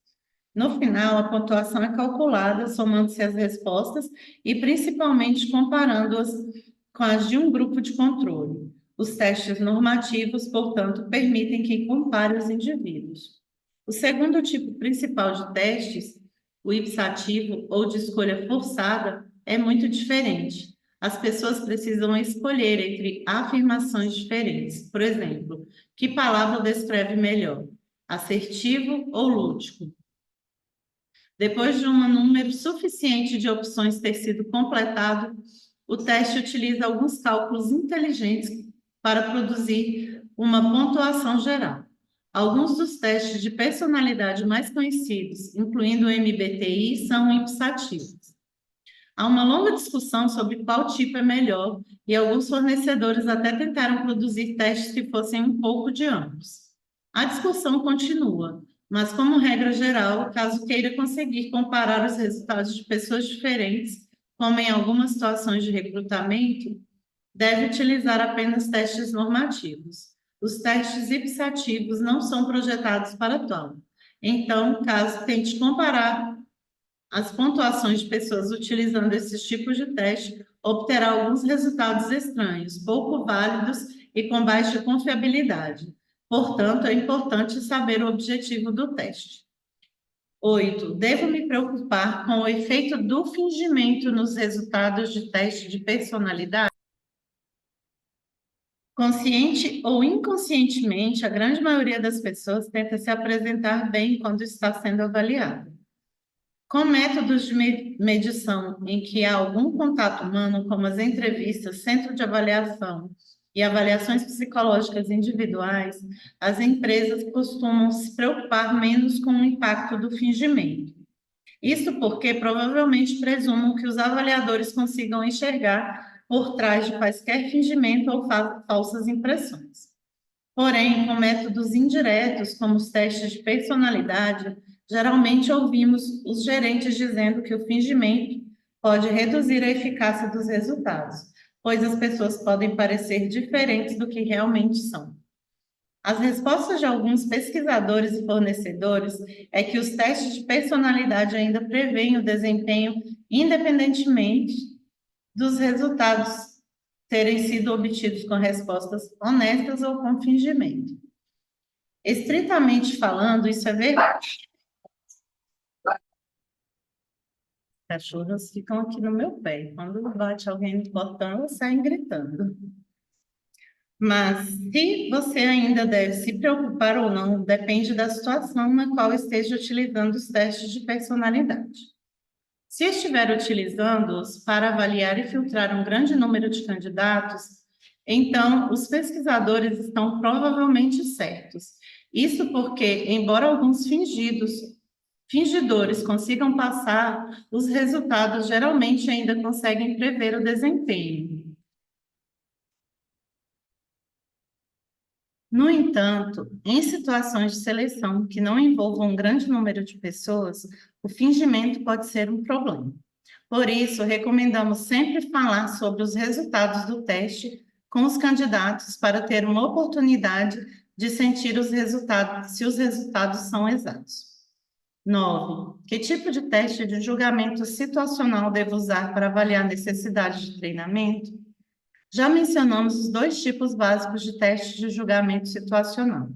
No final, a pontuação é calculada somando-se as respostas e principalmente comparando-as com as de um grupo de controle. Os testes normativos, portanto, permitem que compare os indivíduos. O segundo tipo principal de testes, o ipsativo ou de escolha forçada, é muito diferente. as pessoas precisam escolher entre afirmações diferentes. Por exemplo, que palavra descreve melhor? Assertivo ou lúdico? Depois de um número suficiente de opções ter sido completado, o teste utiliza alguns cálculos inteligentes para produzir uma pontuação geral. Alguns dos testes de personalidade mais conhecidos, incluindo o MBTI, são impsativos. Há uma longa discussão sobre qual tipo é melhor, e alguns fornecedores até tentaram produzir testes que fossem um pouco de ambos. A discussão continua, mas, como regra geral, caso queira conseguir comparar os resultados de pessoas diferentes, como em algumas situações de recrutamento, deve utilizar apenas testes normativos. Os testes ipsativos não são projetados para tal. Então, caso tente comparar as pontuações de pessoas utilizando esses tipos de teste, obterá alguns resultados estranhos, pouco válidos e com baixa confiabilidade. Portanto, é importante saber o objetivo do teste. 8. Devo me preocupar com o efeito do fingimento nos resultados de teste de personalidade? Consciente ou inconscientemente, a grande maioria das pessoas tenta se apresentar bem quando está sendo avaliada. Com métodos de medição em que há algum contato humano, como as entrevistas, centro de avaliação e avaliações psicológicas individuais, as empresas costumam se preocupar menos com o impacto do fingimento. Isso porque provavelmente presumam que os avaliadores consigam enxergar por trás de quaisquer fingimento ou falsas impressões. Porém, com métodos indiretos, como os testes de personalidade, geralmente ouvimos os gerentes dizendo que o fingimento pode reduzir a eficácia dos resultados, pois as pessoas podem parecer diferentes do que realmente são. As respostas de alguns pesquisadores e fornecedores é que os testes de personalidade ainda prevêem o desempenho independentemente dos resultados terem sido obtidos com respostas honestas ou com fingimento. Estritamente falando, isso é verdade. Cachorros ficam aqui no meu pé. Quando bate alguém no portão, elas saem gritando. Mas se você ainda deve se preocupar ou não, depende da situação na qual esteja utilizando os testes de personalidade. Se estiver utilizando-os para avaliar e filtrar um grande número de candidatos, então os pesquisadores estão provavelmente certos. Isso porque, embora alguns fingidores consigam passar, os resultados geralmente ainda conseguem prever o desempenho. No entanto, em situações de seleção que não envolvam um grande número de pessoas, o fingimento pode ser um problema. Por isso, recomendamos sempre falar sobre os resultados do teste com os candidatos para ter uma oportunidade de sentir os resultados, se os resultados são exatos. 9. Que tipo de teste de julgamento situacional devo usar para avaliar a necessidade de treinamento? Já mencionamos os dois tipos básicos de teste de julgamento situacional.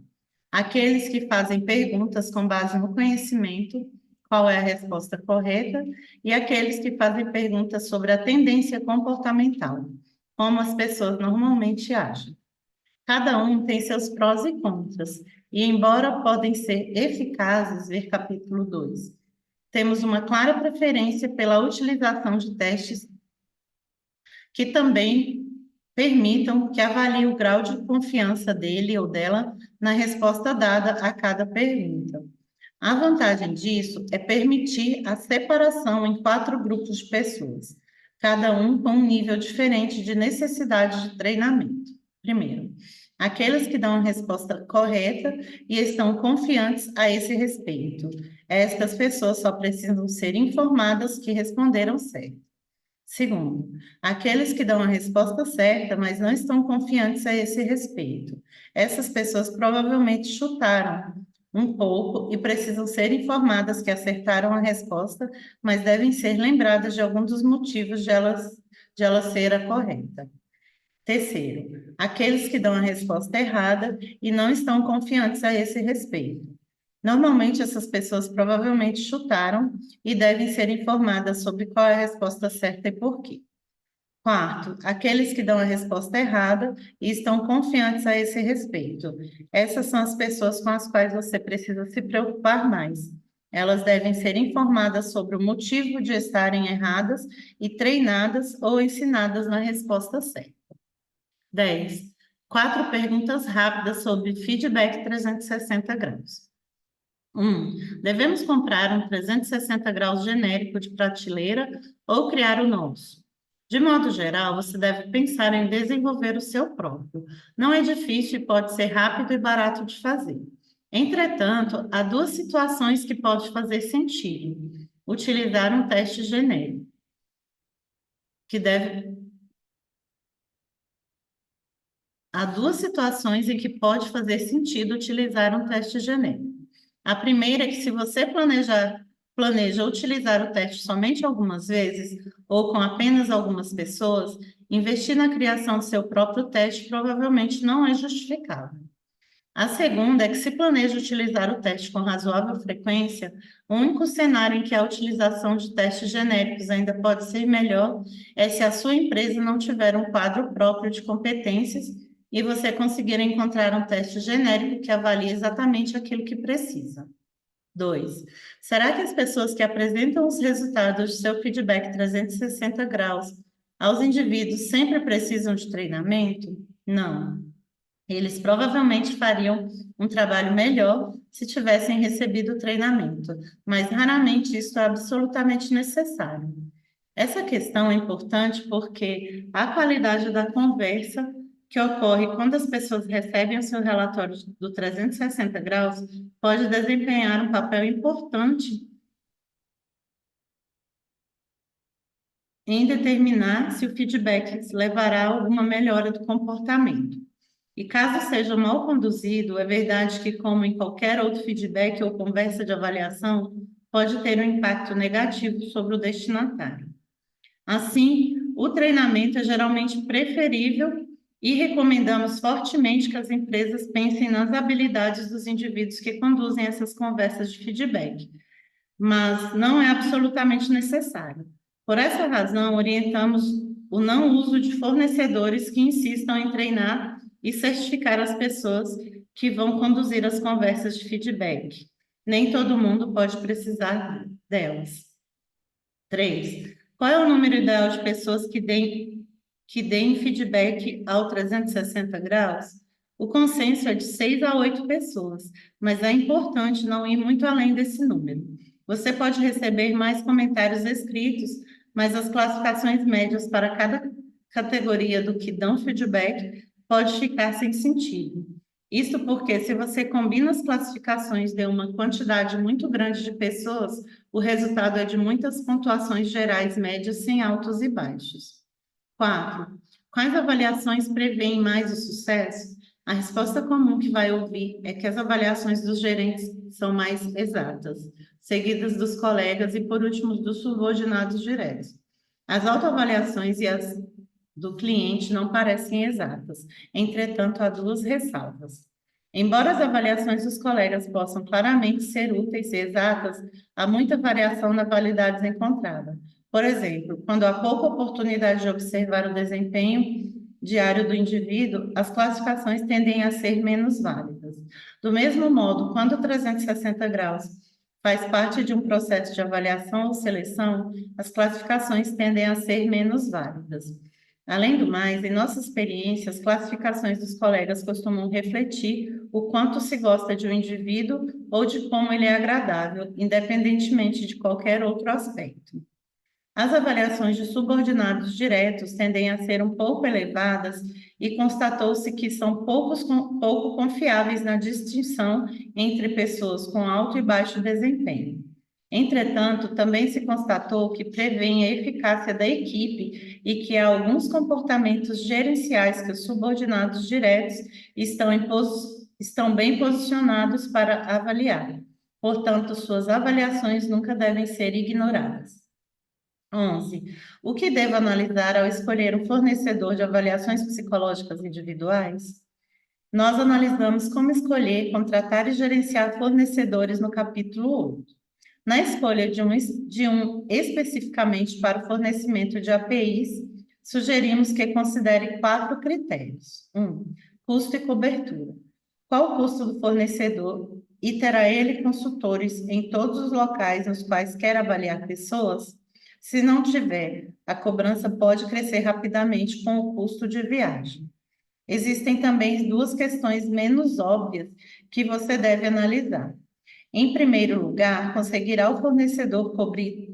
Aqueles que fazem perguntas com base no conhecimento, qual é a resposta correta, e aqueles que fazem perguntas sobre a tendência comportamental, como as pessoas normalmente agem. Cada um tem seus prós e contras, e embora podem ser eficazes, ver capítulo 2, temos uma clara preferência pela utilização de testes que também permitam que avalie o grau de confiança dele ou dela na resposta dada a cada pergunta. A vantagem disso é permitir a separação em 4 grupos de pessoas, cada um com um nível diferente de necessidade de treinamento. Primeiro, aqueles que dão a resposta correta e estão confiantes a esse respeito. Estas pessoas só precisam ser informadas que responderam certo. Segundo, aqueles que dão a resposta certa, mas não estão confiantes a esse respeito. Essas pessoas provavelmente chutaram um pouco e precisam ser informadas que acertaram a resposta, mas devem ser lembradas de algum dos motivos de ela ser a correta. Terceiro, aqueles que dão a resposta errada e não estão confiantes a esse respeito. Normalmente, essas pessoas provavelmente chutaram e devem ser informadas sobre qual é a resposta certa e por quê. Quarto, aqueles que dão a resposta errada e estão confiantes a esse respeito. Essas são as pessoas com as quais você precisa se preocupar mais. Elas devem ser informadas sobre o motivo de estarem erradas e treinadas ou ensinadas na resposta certa. 10. Quatro perguntas rápidas sobre feedback 360 graus. 1. Devemos comprar um 360 graus genérico de prateleira ou criar o nosso? De modo geral, você deve pensar em desenvolver o seu próprio. Não é difícil e pode ser rápido e barato de fazer. Entretanto, há duas situações que pode fazer sentido. Utilizar um teste genérico, que deve Há duas situações em que pode fazer sentido utilizar um teste genérico. A primeira é que se você planeja utilizar o teste somente algumas vezes ou com apenas algumas pessoas, investir na criação do seu próprio teste provavelmente não é justificável. A segunda é que se planeja utilizar o teste com razoável frequência, o único cenário em que a utilização de testes genéricos ainda pode ser melhor é se a sua empresa não tiver um quadro próprio de competências e você conseguir encontrar um teste genérico que avalie exatamente aquilo que precisa. 2. Será que as pessoas que apresentam os resultados de seu feedback 360 graus aos indivíduos sempre precisam de treinamento? Não. Eles provavelmente fariam um trabalho melhor se tivessem recebido o treinamento, mas raramente isso é absolutamente necessário. Essa questão é importante porque a qualidade da conversa que ocorre quando as pessoas recebem o seu relatório do 360 graus pode desempenhar um papel importante em determinar se o feedback levará a alguma melhora do comportamento. E caso seja mal conduzido, é verdade que, como em qualquer outro feedback ou conversa de avaliação, pode ter um impacto negativo sobre o destinatário. Assim, o treinamento é geralmente preferível e recomendamos fortemente que as empresas pensem nas habilidades dos indivíduos que conduzem essas conversas de feedback, mas não é absolutamente necessário. Por essa razão, orientamos o não uso de fornecedores que insistam em treinar e certificar as pessoas que vão conduzir as conversas de feedback. Nem todo mundo pode precisar delas. 3. Qual é o número ideal de pessoas que deem feedback ao 360 graus? O consenso é de 6 a 8 pessoas, mas é importante não ir muito além desse número. Você pode receber mais comentários escritos, mas as classificações médias para cada categoria do que dão feedback pode ficar sem sentido. Isso porque, se você combina as classificações de uma quantidade muito grande de pessoas, o resultado é de muitas pontuações gerais médias sem altos e baixos. 4. Quais avaliações prevêem mais o sucesso? A resposta comum que vai ouvir é que as avaliações dos gerentes são mais exatas, seguidas dos colegas e, por último, dos subordinados diretos. As autoavaliações e as do cliente não parecem exatas, entretanto, há duas ressalvas. Embora as avaliações dos colegas possam claramente ser úteis e exatas, há muita variação na validade encontrada. Por exemplo, quando há pouca oportunidade de observar o desempenho diário do indivíduo, as classificações tendem a ser menos válidas. Do mesmo modo, quando o 360 graus faz parte de um processo de avaliação ou seleção, as classificações tendem a ser menos válidas. Além do mais, em nossa experiência, as classificações dos colegas costumam refletir o quanto se gosta de um indivíduo ou de como ele é agradável, independentemente de qualquer outro aspecto. As avaliações de subordinados diretos tendem a ser um pouco elevadas e constatou-se que são pouco confiáveis na distinção entre pessoas com alto e baixo desempenho. Entretanto, também se constatou que prevêem a eficácia da equipe e que há alguns comportamentos gerenciais que os subordinados diretos estão bem posicionados para avaliar. Portanto, suas avaliações nunca devem ser ignoradas. 11. O que devo analisar ao escolher um fornecedor de avaliações psicológicas individuais? Nós analisamos como escolher, contratar e gerenciar fornecedores no capítulo 8. Na escolha de um especificamente para o fornecimento de APIs, sugerimos que considere 4 critérios. 1. Custo e cobertura. Qual o custo do fornecedor e terá ele consultores em todos os locais nos quais quer avaliar pessoas? Se não tiver, a cobrança pode crescer rapidamente com o custo de viagem. Existem também 2 questões menos óbvias que você deve analisar. Em primeiro lugar, conseguirá o fornecedor cobrir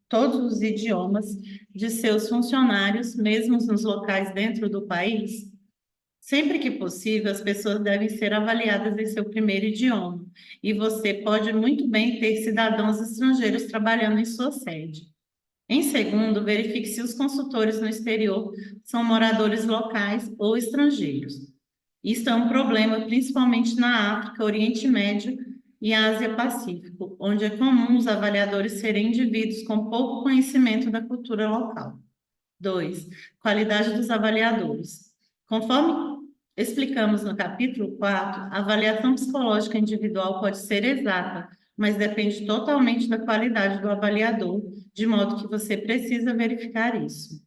todos os idiomas de seus funcionários, mesmo nos locais dentro do país? Sempre que possível, as pessoas devem ser avaliadas em seu primeiro idioma, e você pode muito bem ter cidadãos estrangeiros trabalhando em sua sede. Em segundo, verifique se os consultores no exterior são moradores locais ou estrangeiros. Isso é um problema principalmente na África, Oriente Médio e Ásia-Pacífico, onde é comum os avaliadores serem indivíduos com pouco conhecimento da cultura local. 2. Qualidade dos avaliadores. Conforme explicamos no capítulo 4, a avaliação psicológica individual pode ser exata, mas depende totalmente da qualidade do avaliador, de modo que você precisa verificar isso.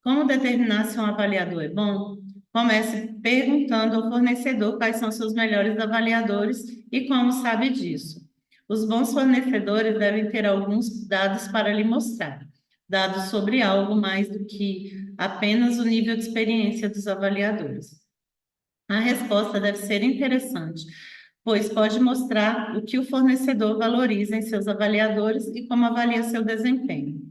Como determinar se um avaliador é bom? Comece perguntando ao fornecedor quais são seus melhores avaliadores e como sabe disso. Os bons fornecedores devem ter alguns dados para lhe mostrar, dados sobre algo mais do que apenas o nível de experiência dos avaliadores. A resposta deve ser interessante, pois pode mostrar o que o fornecedor valoriza em seus avaliadores e como avalia seu desempenho.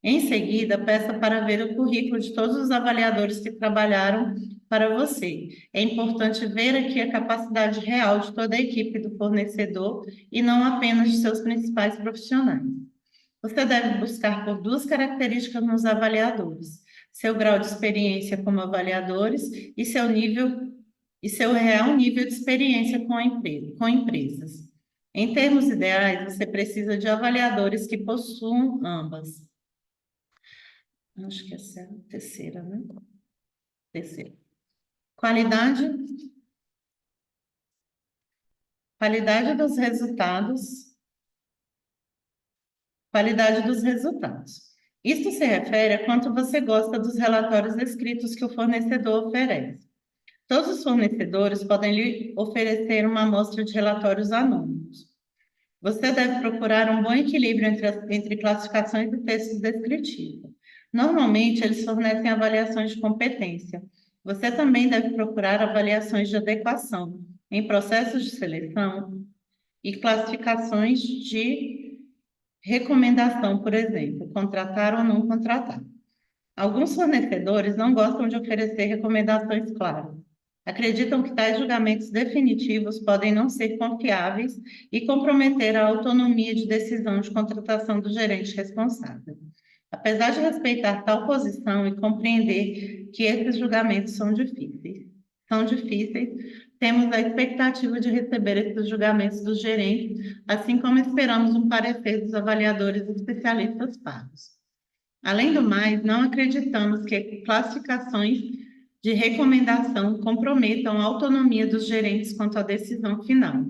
Em seguida, peça para ver o currículo de todos os avaliadores que trabalharam para você. É importante ver aqui a capacidade real de toda a equipe do fornecedor e não apenas de seus principais profissionais. Você deve buscar por 2 características nos avaliadores: seu grau de experiência como avaliadores e seu real nível de experiência com empresas. Em termos ideais, você precisa de avaliadores que possuam ambas. Acho que essa é a terceira, né? Terceira. Qualidade dos resultados. Qualidade dos resultados. Isto se refere a quanto você gosta dos relatórios escritos que o fornecedor oferece. Todos os fornecedores podem lhe oferecer uma amostra de relatórios anônimos. Você deve procurar um bom equilíbrio entre classificações e textos descritivos. Normalmente, eles fornecem avaliações de competência. Você também deve procurar avaliações de adequação em processos de seleção e classificações de recomendação, por exemplo, contratar ou não contratar. Alguns fornecedores não gostam de oferecer recomendações claras. Acreditam que tais julgamentos definitivos podem não ser confiáveis e comprometer a autonomia de decisão de contratação do gerente responsável. Apesar de respeitar tal posição e compreender que esses julgamentos são difíceis, temos a expectativa de receber esses julgamentos dos gerentes, assim como esperamos um parecer dos avaliadores especialistas pagos. Além do mais, não acreditamos que classificações de recomendação comprometam a autonomia dos gerentes quanto à decisão final.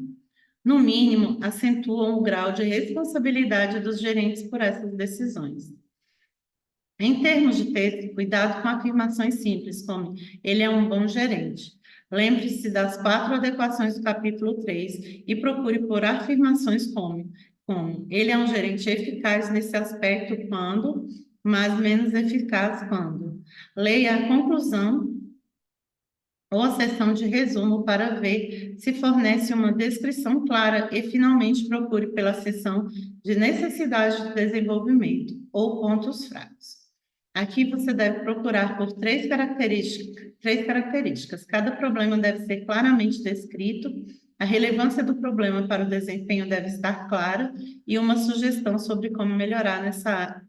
No mínimo, acentuam o grau de responsabilidade dos gerentes por essas decisões. Em termos de texto, cuidado com afirmações simples, como ele é um bom gerente. Lembre-se das 4 adequações do capítulo 3 e procure por afirmações como ele é um gerente eficaz nesse aspecto quando, mas menos eficaz quando. Leia a conclusão ou a seção de resumo para ver se fornece uma descrição clara e, finalmente, procure pela seção de necessidade de desenvolvimento ou pontos fracos. Aqui você deve procurar por 3 características. Cada problema deve ser claramente descrito, a relevância do problema para o desempenho deve estar clara e uma sugestão sobre como melhorar nessa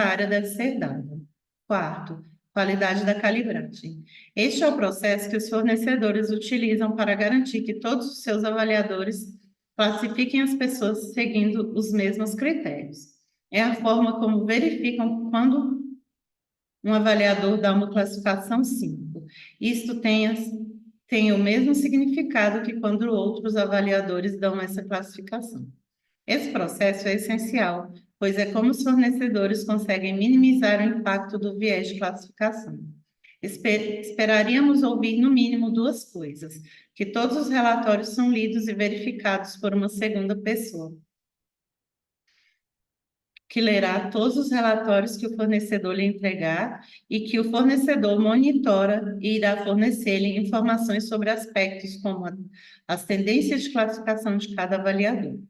área deve ser dada. 4, qualidade da calibragem. Este é o processo que os fornecedores utilizam para garantir que todos os seus avaliadores classifiquem as pessoas seguindo os mesmos critérios. É a forma como verificam quando um avaliador dá uma classificação 5. Isto tem o mesmo significado que quando outros avaliadores dão essa classificação. Esse processo é essencial pois é como os fornecedores conseguem minimizar o impacto do viés de classificação. Esperaríamos ouvir, no mínimo, duas coisas: que todos os relatórios são lidos e verificados por uma segunda pessoa, que lerá todos os relatórios que o fornecedor lhe entregar e que o fornecedor monitora e irá fornecer-lhe informações sobre aspectos como as tendências de classificação de cada avaliador.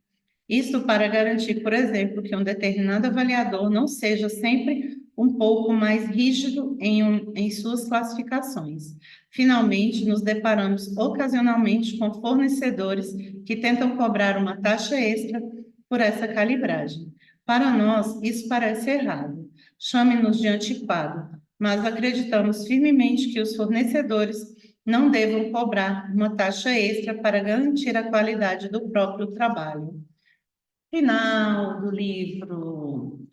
Isso para garantir, por exemplo, que um determinado avaliador não seja sempre um pouco mais rígido em suas classificações. Finalmente, nos deparamos ocasionalmente com fornecedores que tentam cobrar uma taxa extra por essa calibragem. Para nós, isso parece errado. Chame-nos de antiquado, mas acreditamos firmemente que os fornecedores não devam cobrar uma taxa extra para garantir a qualidade do próprio trabalho. Final do livro.